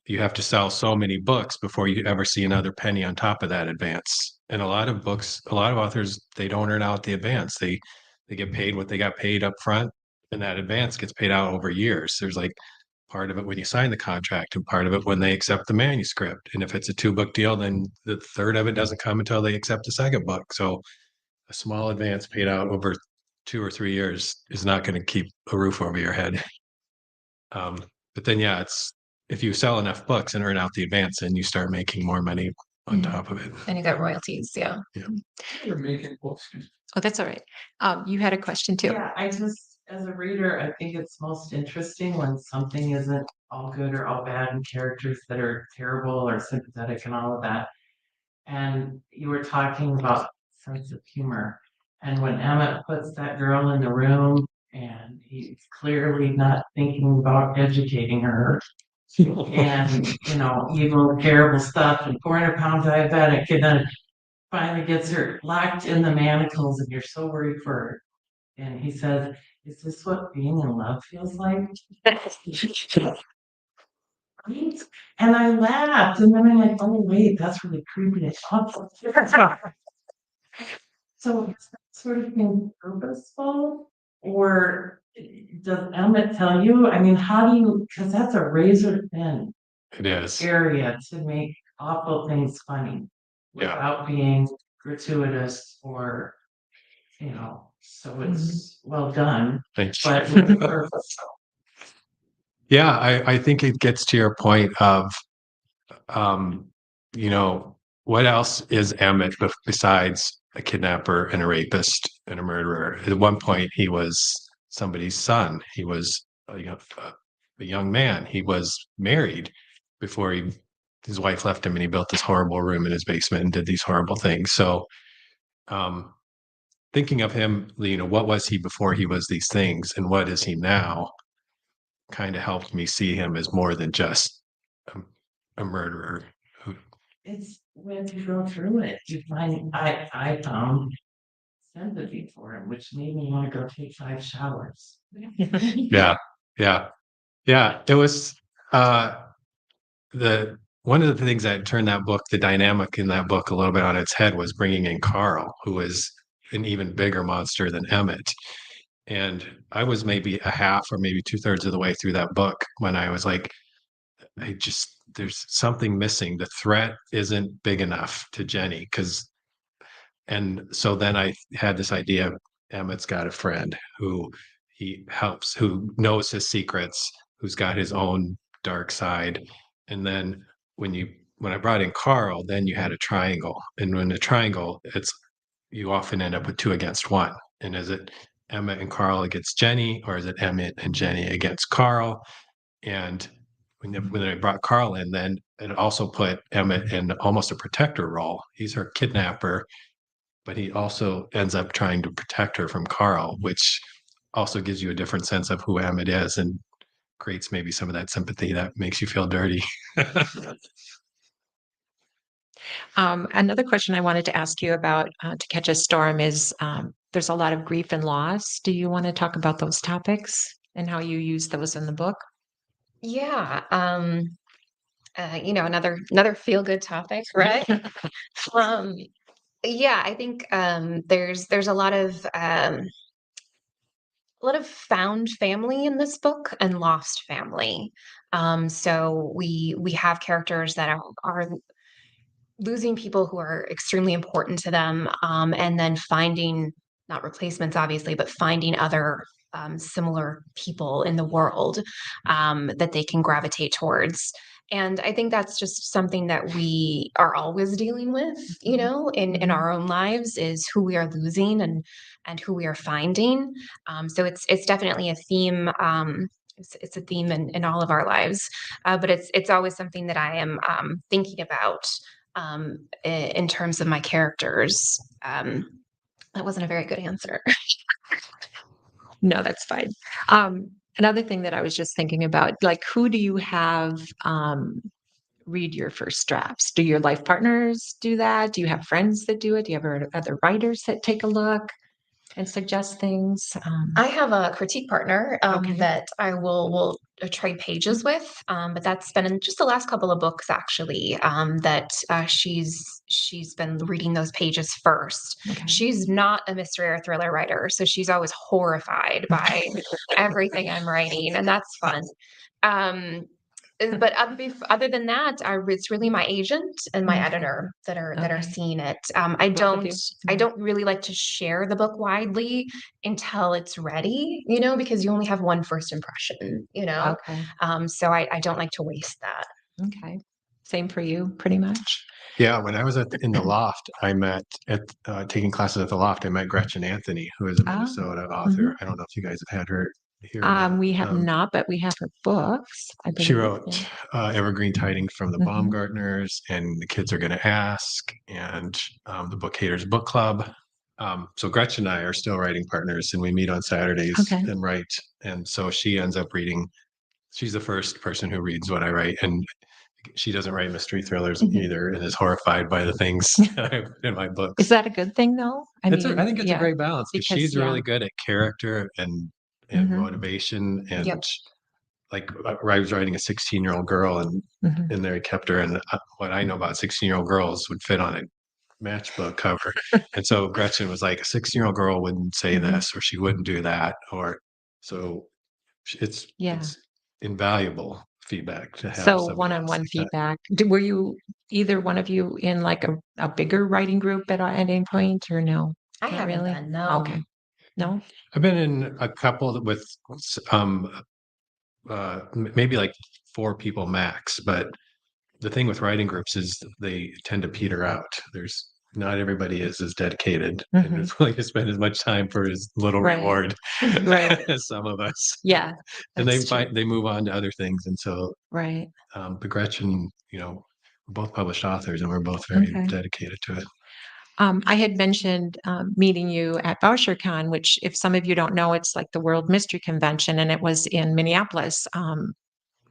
you have to sell so many books before you ever see another penny on top of that advance. And a lot of authors, they don't earn out the advance. They get paid what they got paid up front, and that advance gets paid out over years. There's like part of it when you sign the contract, and part of it when they accept the manuscript. And if it's a 2 book deal, then the third of it doesn't come until they accept the second book. So a small advance paid out over 2 or 3 years is not going to keep a roof over your head. But then, yeah, it's if you sell enough books and earn out the advance, and you start making more money on top of it. And you got royalties, yeah. You're making books. Oh, that's all right. You had a question too. Yeah, as a reader, I think it's most interesting when something isn't all good or all bad and characters that are terrible or sympathetic and all of that. And you were talking about sense of humor. And when Emmett puts that girl in the room and he's clearly not thinking about educating her and, evil, terrible stuff and 400-pound diabetic, and then finally gets her locked in the manacles and you're so worried for her. And he says, "Is this what being in love feels like?" Right? And I laughed, and then I'm like, "Oh wait, that's really creepy and awful." So is that sort of thing purposeful, or does Emmett tell you? I mean, how do you? Because that's a razor thin It is. area to make awful things funny Yeah. without being gratuitous or, so it's well done, Thank but you. with purpose. Yeah, I think it gets to your point of, what else is Emmett besides a kidnapper and a rapist and a murderer? At one point, he was somebody's son. He was a young man. He was married before his wife left him, and he built this horrible room in his basement and did these horrible things. So, thinking of him, what was he before he was these things, and what is he now? Kind of helped me see him as more than just a murderer. It's when you go through it, you find I found sympathy for him, which made me want to go take 5 showers. Yeah, yeah, yeah. It was the one of the things that turned the dynamic in that book a little bit on its head was bringing in Carl, who was an even bigger monster than Emmett. And I was maybe a half or maybe 2/3 of the way through that book when I was like, there's something missing. The threat isn't big enough to Jenny, and so then I had this idea of Emmett's got a friend who he helps, who knows his secrets, who's got his own dark side. And then when I brought in Carl, then you had a triangle. And when a triangle, you often end up with 2 against 1. And is it Emmett and Carl against Jenny, or is it Emmett and Jenny against Carl? And when I brought Carl in, then it also put Emmett in almost a protector role. He's her kidnapper, but he also ends up trying to protect her from Carl, which also gives you a different sense of who Emmett is and creates maybe some of that sympathy that makes you feel dirty. Another question I wanted to ask you about To Catch a Storm is there's a lot of grief and loss. Do you want to talk about those topics and how you use those in the book? Yeah. Another feel good topic, right? Yeah, I think there's a lot of lot of found family in this book and lost family. So we have characters that are losing people who are extremely important to them, and then finding, not replacements obviously, but finding other similar people in the world that they can gravitate towards. And I think that's just something that we are always dealing with, in our own lives, is who we are losing and who we are finding. So it's definitely a theme. It's a theme in all of our lives, but it's always something that I am thinking about in terms of my characters. That wasn't a very good answer. No, that's fine. Another thing that I was just thinking about, like, who do you have read your first drafts? Do your life partners do that? Do you have friends that do it? Do you have other writers that take a look and suggest things? I have a critique partner Okay. that I will trade pages with, but that's been in just the last couple of books actually. That she's been reading those pages first. Okay. She's not a mystery or thriller writer, so she's always horrified by everything I'm writing, and that's fun. But other than that, it's really my agent and my Okay. editor that are Okay. seeing it. Both of you? I don't really like to share the book widely until it's ready, because you only have one first impression, Okay. So I don't like to waste that. Okay. Same for you, pretty much. Yeah, when I was in the loft, I met at taking classes at the loft. I met Gretchen Anthony, who is a Oh, Minnesota author. I don't know if you guys have had her here. Or not. We have not, but we have her books, I She believe. wrote Evergreen Tidings from the Mhm. Baumgartners and The Kids Are Gonna Ask and the Book Haters Book Club. So Gretchen and I are still writing partners, and we meet on Saturdays Okay. and write. And so she ends up reading. She's the first person who reads what I write, and she doesn't write mystery thrillers Mhm. either, and is horrified by the things that I put in my books. Is that a good thing, though? I I mean, think it's a yeah, great balance because because she's really good at character and Mhm. motivation and Yep. like I was writing a 16-year-old girl and Mhm. there I kept her and what I know about 16-year-old girls would fit on a matchbook cover. And so Gretchen was like, a 16-year-old girl wouldn't say Mhm. this or she wouldn't do that. Or so Yeah. it's invaluable feedback to have So somebody else one-on-one like that. feedback. Were you either one of you in like a bigger writing group at any point or no? I Not haven't really? been, no. Okay. No? I've been in a couple with um maybe like 4 people max, but the thing with writing groups is they tend to peter out. There's not everybody is as dedicated and Mhm. is willing to spend as much time for as little Right. reward Right. as some of us. Yeah, And they that's true. they move on to other things. And so Right. but Gretchen, we're both published authors and we're both very Okay. dedicated to it. I had mentioned meeting you at VoucherCon, which, if some of you don't know, it's like the World Mystery Convention, and it was in Minneapolis,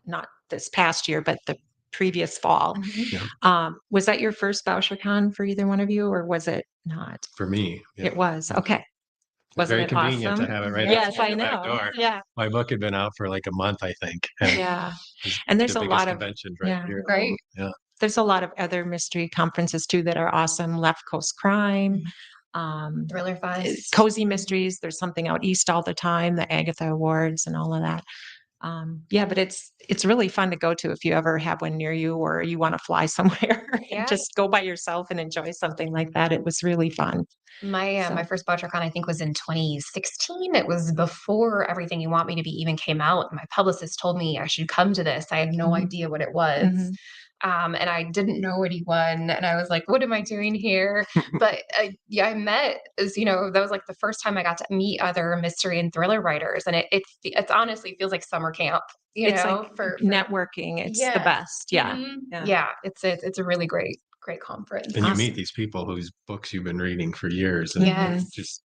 not this past year, but the previous fall. Mhm. Yeah, Was that your first VoucherCon for either one of you, or was it not? for me. Yeah. It was. Okay. It's Wasn't very it convenient to awesome? have it right Yes, outside I the back know. door. Yeah. My book had been out for like a month, I think. And Yeah. it's And the there's a biggest lot of, conventions right yeah. here. Right. Yeah. There's a lot of other mystery conferences too that are awesome. Left Coast Crime, Thriller Fest. Cozy Mysteries. There's something out east all the time, the Agatha Awards and all of that. Yeah, but it's really fun to go to if you ever have one near you or you want to fly somewhere Yeah. and just go by yourself and enjoy something like that. It was really fun. My first BoucherCon, I think, was in 2016. It was before Everything You Want Me to Be even came out. My publicist told me I should come to this. I had no Mhm. idea what it was. Mhm. And I didn't know anyone, and I was like, "What am I doing here?" But yeah, I met, that was like the first time I got to meet other mystery and thriller writers, and it's honestly feels like summer camp, It's like for networking. It's the yes, best. Yeah. Yeah. yeah. It's a really great conference. And you Awesome. meet these people whose books you've been reading for years. And Yes. just,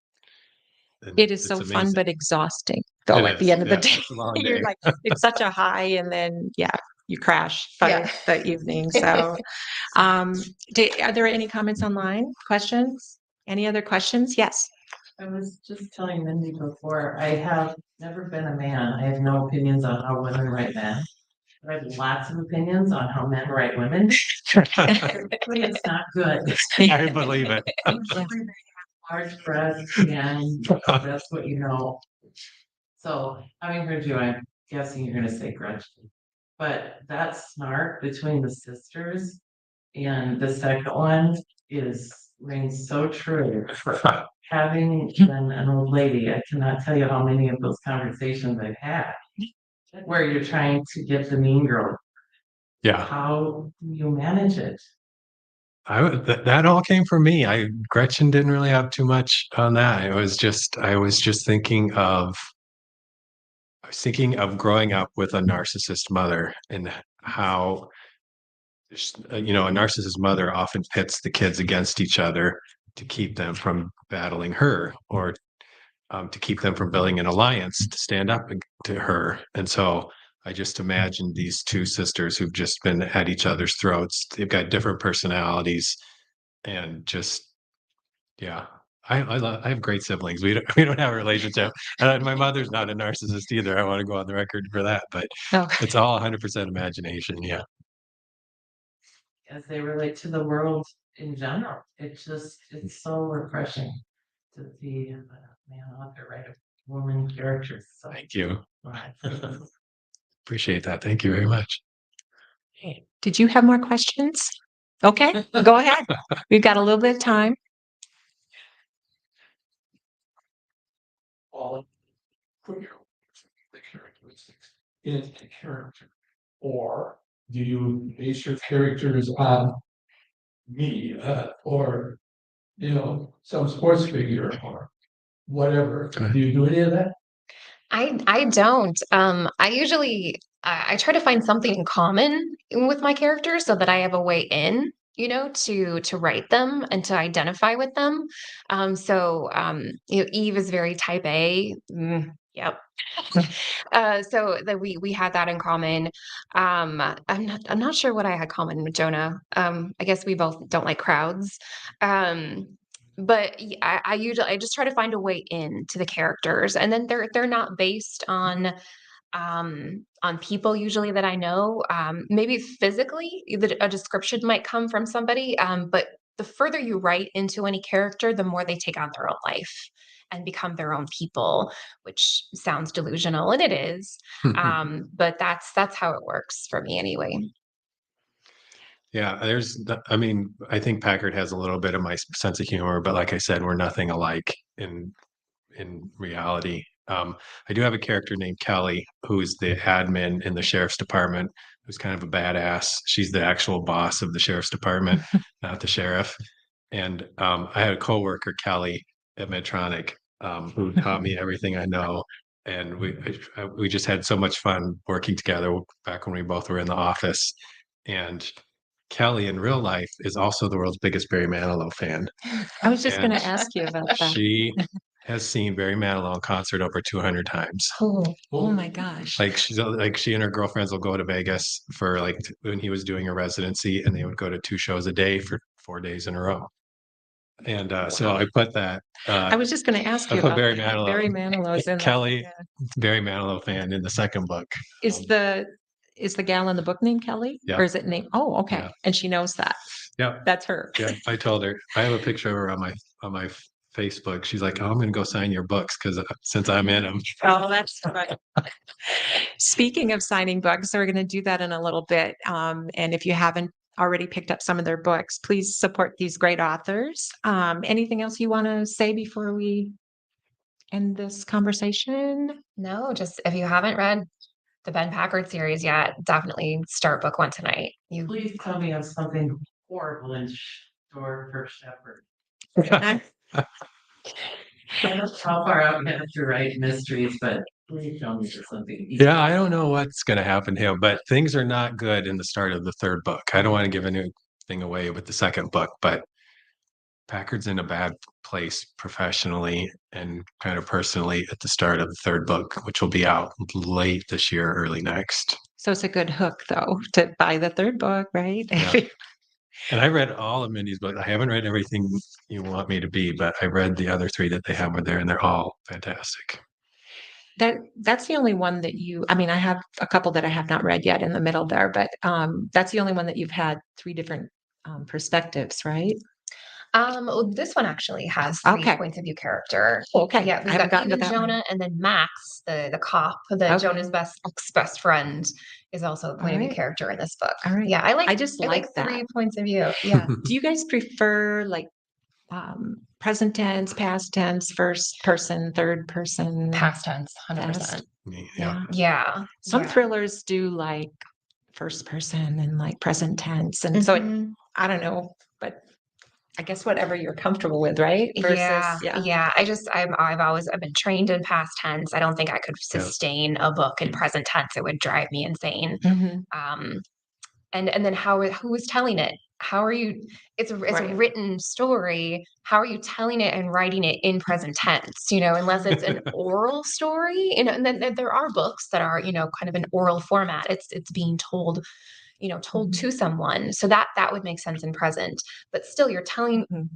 and It is it's so fun, amazing. but exhausting, though, It at the is. end of the Yeah, day. it's a long You're day. like, it's such a high, and then, yeah, you crash by Yeah. the evening. So, um, are there any comments online? Questions? Any other questions? Yes. I was just telling Mindy before, I have never been a man. I have no opinions on how women write men. But I have lots of opinions on how men write women. Typically, it's not good. I believe it. Usually they have large breasts and that's what you know. So having heard you, I'm guessing you're gonna say Gretchen. But that snark between the sisters and the second one rings so true. Having been an old lady, I cannot tell you how many of those conversations I've had where you're trying to get the mean girl. Yeah. How do you manage it? That all came from me. Gretchen didn't really have too much on that. I was just thinking of growing up with a narcissist mother and how a narcissist mother often pits the kids against each other to keep them from battling her, or to keep them from building an alliance to stand up to her. And so I just imagine these two sisters who've just been at each other's throats. They've got different personalities, and just yeah. I have great siblings. We don't have a relationship. My mother's not a narcissist either. I want to go on the record for that, but Oh, it's all 100% imagination. Yeah. As they relate to the world in general. It's so refreshing to see a man author write a woman character. So Thank you. well, Appreciate that. Thank you very much. did you have more questions? Okay, go ahead. We've got a little bit of time. All clear the characteristics in a character, or do you base your characters on me or some sports figure or whatever? Okay. Do you do any of that? I don't. I usually I try to find something in common with my characters so that I have a way in, to write them and to identify with them. Eve is very type A. Yep. So that we had that in common. I'm not sure what I had common with Jonah. I guess we both don't like crowds. Um, I just try to find a way into the characters, and then they're not based on people usually that I know. Maybe physically, a description might come from somebody, but the further you write into any character, the more they take on their own life and become their own people, which sounds delusional, and it is. But that's how it works for me anyway. Yeah, I mean, I think Packard has a little bit of my sense of humor, but like I said, we're nothing alike in reality. I do have a character named Kelly, who's the admin in the sheriff's department, who's kind of a badass. She's the actual boss of the sheriff's department, not the sheriff. And I had a coworker, Kelly, at Medtronic, who taught me everything I know. And we just had so much fun working together back when we both were in the office. And Kelly in real life is also the world's biggest Barry Manilow fan. I was just going And to ask you about that. she has seen Barry Manilow in concert over 200 times. Oh my gosh. Like she and her girlfriends will go to Vegas for when he was doing a residency, and they would go to 2 shows a day for 4 days in a row. And so I put that. I was just going to ask I you put about Barry that. Manilow. Barry Manilow's in Kelly, that. Barry Manilow fan in the second book. Is the gal in the book named Kelly? Yeah. Or is it named? Oh, okay. Yeah. And she knows that. Yeah. That's her. Yeah, I told her. I have a picture of her on my Facebook. She's like, "Oh, I'm going to go sign your books since I'm in them." Oh, that's fun. Speaking of signing books, so we're going to do that in a little bit. And if you haven't already picked up some of their books, please support these great authors. Anything else you want to say before we end this conversation? No, just if you haven't read the Ben Packard series yet, definitely start book 1 tonight. please tell me of something horrible in store for Shepherd. I don't know how far out you have to write mysteries, but please tell me there's something. Yeah, I don't know what's going to happen to him, but things are not good in the start of the third book. I don't want to give anything away with the second book, but Packard's in a bad place professionally and kind of personally at the start of the third book, which will be out late this year, early next. So it's a good hook, though, to buy the third book, right? Yeah. And I read all of Mindy's books. I haven't read everything you want me to be, but I read the other 3 that they have there, and they're all fantastic. That's the only one that I have a couple that I have not read yet in the middle there, but that's the only one that you've had 3 different perspectives, right? This one actually has three Okay. points of view character. Okay. Yeah, I we've haven't got gotten to even that one. Jonah, and then Max, the cop, Okay. Jonah's best friend, is also a point of view right. character in this book. All right. Yeah, I just I like like that. 3 points of view. Yeah. Do you guys prefer like present tense, past tense, first person, third person? Past tense, 100%. Past. Yeah. Yeah. Yeah. Some yeah. thrillers do like first person and like present tense. And so Mhm. I don't know, but I guess whatever you're comfortable with, right? Versus, yeah. I've been trained in past tense. I don't think I could Yeah. sustain a book in present tense. It would drive me insane. Mhm. And then who is telling it? How are you? It's a Right. written story. How are you telling it and writing it in present tense? Unless it's an oral story. And then there are books that are kind of an oral format. It's being told told to someone, so that would make sense in present. But still, you're telling Mhm.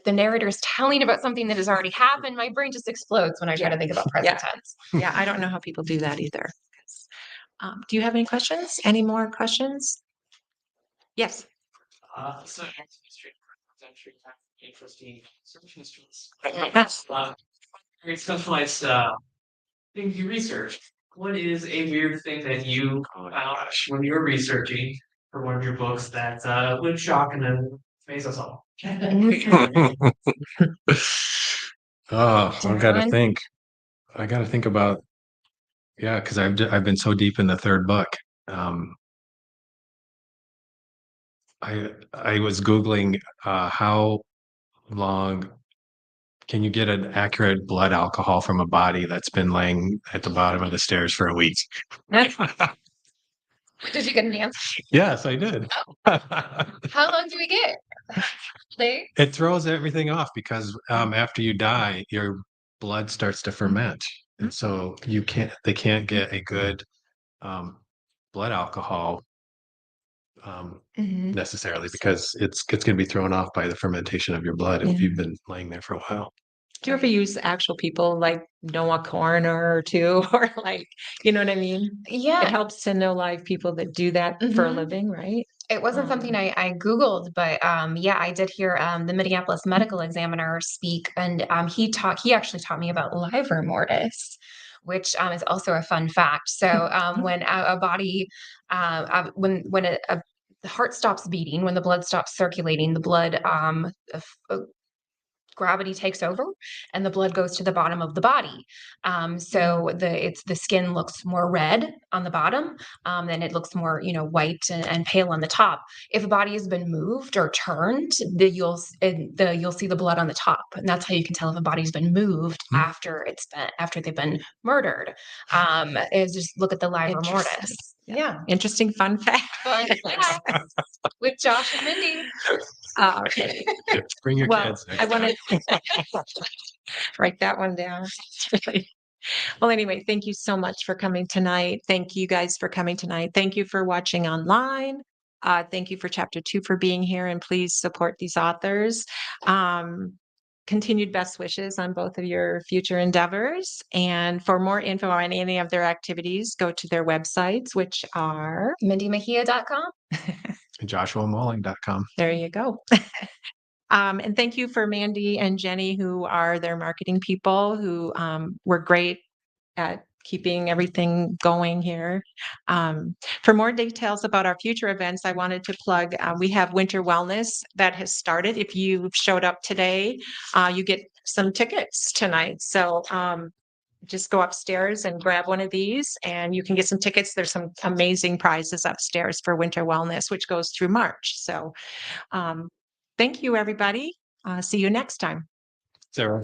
the narrator is telling about something that has already happened. My brain just explodes when I try Yeah. to think about present Yeah. tense. Yeah, I don't know how people do that either. Do you have any questions? Any more questions? Yes. So history, actually kind of interesting search histories. Yes. Very specialized things you research. What is a weird thing that you found when you were researching for one of your books that would shock and then amaze us all? Oh, I got to John? think. I got to think about, yeah, because I've been so deep in the third book. I was Googling how long can you get an accurate blood alcohol from a body that's been laying at the bottom of the stairs for a week? Did you get an answer? Yes, I did. How long do we get? It throws everything off because after you die, your blood starts to ferment, and so they can't get a good blood alcohol Mhm. necessarily because it's going to be thrown off by the fermentation of your blood if you've been laying there for a while. Do you ever use actual people like know a coroner or two, or like, you know what I mean? Yeah. It helps to know live people that do that for a Mhm. living, right? It wasn't something I Googled, but yeah, I did hear the Minneapolis medical examiner speak, and he actually taught me about livor mortis, which is also a fun fact. So when a body, when the heart stops beating, when the blood stops circulating, the blood gravity takes over and the blood goes to the bottom of the body. So the skin looks more red on the bottom, and it looks more white and pale on the top. If a body has been moved or turned, you'll see the blood on the top, and that's how you can tell if a body's been moved after they've been murdered. Is just look at the livor Interesting. mortis. Yeah. Interesting fun fact. Fun fact with Josh and Mindy. Okay. Bring your Well, kids. I want to write that one down. Well, anyway, thank you so much for coming tonight. Thank you guys for coming tonight. Thank you for watching online. Thank you for Chapter 2 for being here, and please support these authors. Continued best wishes on both of your future endeavors. And for more info on any of their activities, go to their websites, which are MindyMejia.com. JoshuaMoehling.com. there you go. And thank you for Mandy and Jenny, who are their marketing people, who were great at keeping everything going here. For more details about our future events, I wanted to plug, we have Winter Wellness that has started. If you showed up today, you get some tickets tonight. So just go upstairs and grab one of these and you can get some tickets. There's some amazing prizes upstairs for Winter Wellness, which goes through March. So thank you, everybody. See you next time. Sarah.